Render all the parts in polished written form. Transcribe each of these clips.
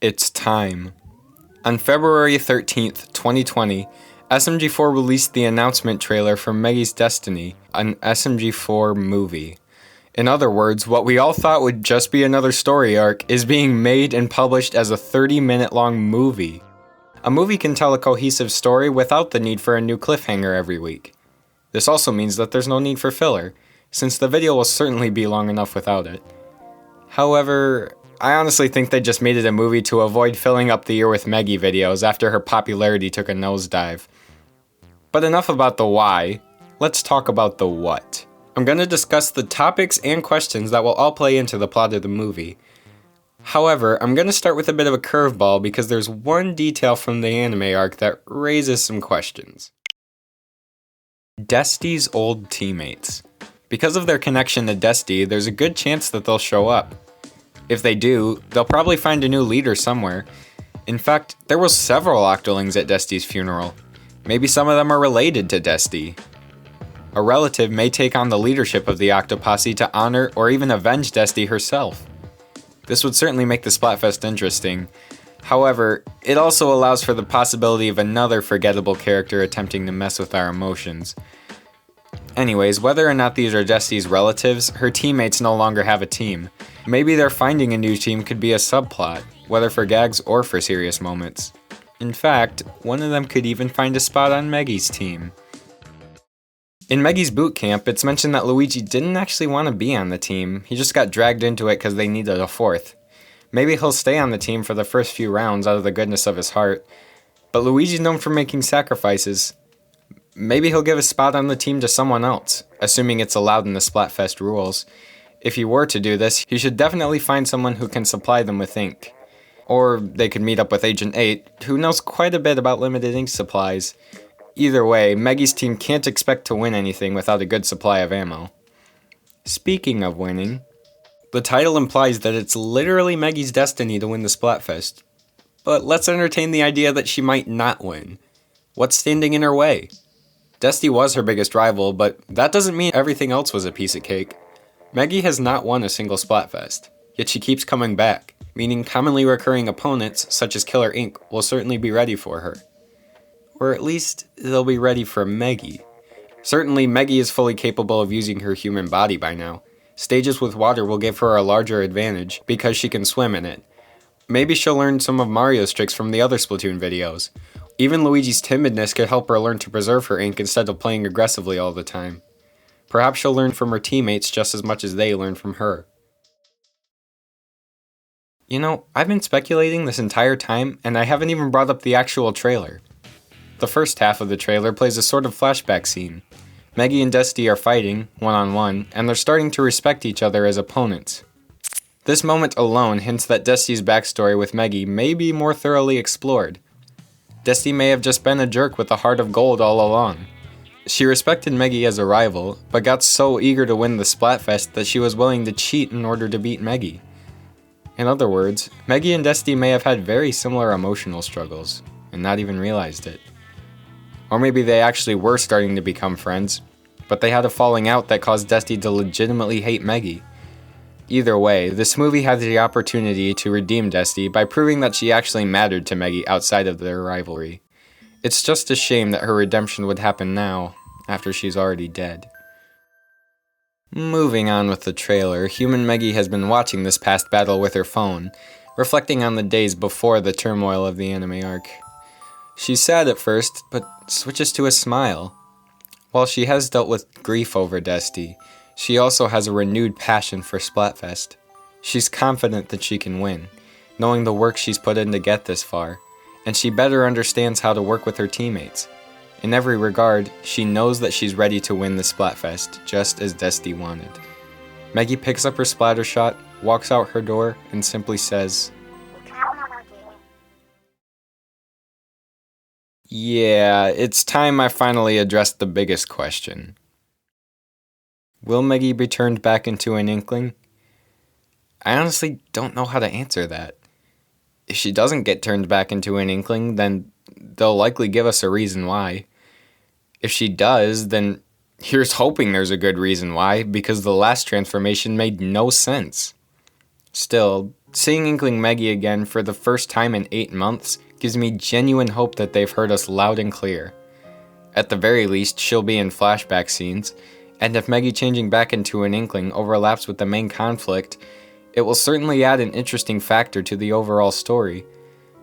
It's time. On February 13th, 2020, SMG4 released the announcement trailer for Meggy's Destiny, an SMG4 movie. In other words, what we all thought would just be another story arc is being made and published as a 30-minute long movie. A movie can tell a cohesive story without the need for a new cliffhanger every week. This also means that there's no need for filler, since the video will certainly be long enough without it. However, I honestly think they just made it a movie to avoid filling up the year with Meggy videos after her popularity took a nosedive. But enough about the why, let's talk about the what. I'm going to discuss the topics and questions that will all play into the plot of the movie. However, I'm going to start with a bit of a curveball because there's one detail from the anime arc that raises some questions. Desti's old teammates. Because of their connection to Desti, there's a good chance that they'll show up. If they do, they'll probably find a new leader somewhere. In fact, there were several Octolings at Desti's funeral. Maybe some of them are related to Desti. A relative may take on the leadership of the Octoposse to honor or even avenge Desti herself. This would certainly make the Splatfest interesting. However, it also allows for the possibility of another forgettable character attempting to mess with our emotions. Anyways, whether or not these are Desti's relatives, her teammates no longer have a team. Maybe their finding a new team could be a subplot, whether for gags or for serious moments. In fact, one of them could even find a spot on Meggy's team. In Meggy's boot camp, it's mentioned that Luigi didn't actually want to be on the team, he just got dragged into it because they needed a fourth. Maybe he'll stay on the team for the first few rounds out of the goodness of his heart. But Luigi's known for making sacrifices. Maybe he'll give a spot on the team to someone else, assuming it's allowed in the Splatfest rules. If he were to do this, he should definitely find someone who can supply them with ink. Or they could meet up with Agent 8, who knows quite a bit about limited ink supplies. Either way, Meggy's team can't expect to win anything without a good supply of ammo. Speaking of winning, the title implies that it's literally Meggy's destiny to win the Splatfest. But let's entertain the idea that she might not win. What's standing in her way? Desti was her biggest rival, but that doesn't mean everything else was a piece of cake. Meggy has not won a single Splatfest, yet she keeps coming back, meaning commonly recurring opponents, such as Killer Ink, will certainly be ready for her. Or at least, they'll be ready for Meggy. Certainly, Meggy is fully capable of using her human body by now. Stages with water will give her a larger advantage, because she can swim in it. Maybe she'll learn some of Mario's tricks from the other Splatoon videos. Even Luigi's timidness could help her learn to preserve her ink instead of playing aggressively all the time. Perhaps she'll learn from her teammates just as much as they learn from her. You know, I've been speculating this entire time, and I haven't even brought up the actual trailer. The first half of the trailer plays a sort of flashback scene. Meggy and Desti are fighting, one-on-one, and they're starting to respect each other as opponents. This moment alone hints that Desti's backstory with Meggy may be more thoroughly explored. Desti may have just been a jerk with a heart of gold all along. She respected Meggy as a rival, but got so eager to win the Splatfest that she was willing to cheat in order to beat Meggy. In other words, Meggy and Desti may have had very similar emotional struggles, and not even realized it. Or maybe they actually were starting to become friends, but they had a falling out that caused Desti to legitimately hate Meggy. Either way, this movie had the opportunity to redeem Desti by proving that she actually mattered to Meggy outside of their rivalry. It's just a shame that her redemption would happen now, after she's already dead. Moving on with the trailer, human Meggy has been watching this past battle with her phone, reflecting on the days before the turmoil of the anime arc. She's sad at first, but switches to a smile. While she has dealt with grief over Desti, she also has a renewed passion for Splatfest. She's confident that she can win, knowing the work she's put in to get this far, and she better understands how to work with her teammates. In every regard, she knows that she's ready to win the Splatfest, just as Desti wanted. Meggy picks up her splatter shot, walks out her door, and simply says, "Yeah, it's time I finally addressed the biggest question. Will Meggy be turned back into an Inkling?" I honestly don't know how to answer that. If she doesn't get turned back into an Inkling, then they'll likely give us a reason why. If she does, then here's hoping there's a good reason why, because the last transformation made no sense. Still, seeing Inkling Meggy again for the first time in 8 months gives me genuine hope that they've heard us loud and clear. At the very least, she'll be in flashback scenes, and if Meggy changing back into an Inkling overlaps with the main conflict, it will certainly add an interesting factor to the overall story.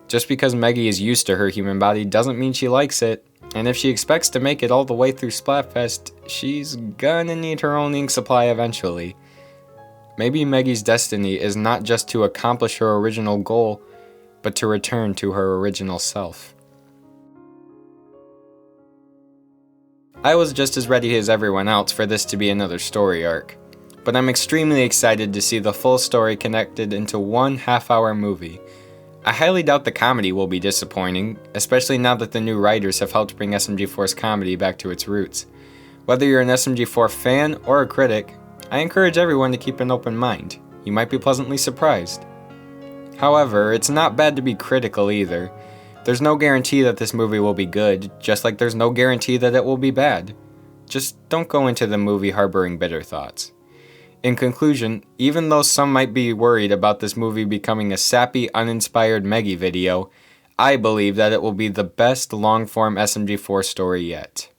Just because Meggy is used to her human body doesn't mean she likes it, and if she expects to make it all the way through Splatfest, she's gonna need her own ink supply eventually. Maybe Meggy's destiny is not just to accomplish her original goal, but to return to her original self. I was just as ready as everyone else for this to be another story arc, but I'm extremely excited to see the full story connected into one half-hour movie. I highly doubt the comedy will be disappointing, especially now that the new writers have helped bring SMG4's comedy back to its roots. Whether you're an SMG4 fan or a critic, I encourage everyone to keep an open mind. You might be pleasantly surprised. However, it's not bad to be critical either. There's no guarantee that this movie will be good, just like there's no guarantee that it will be bad. Just don't go into the movie harboring bitter thoughts. In conclusion, even though some might be worried about this movie becoming a sappy, uninspired Meggy video, I believe that it will be the best long-form SMG4 story yet.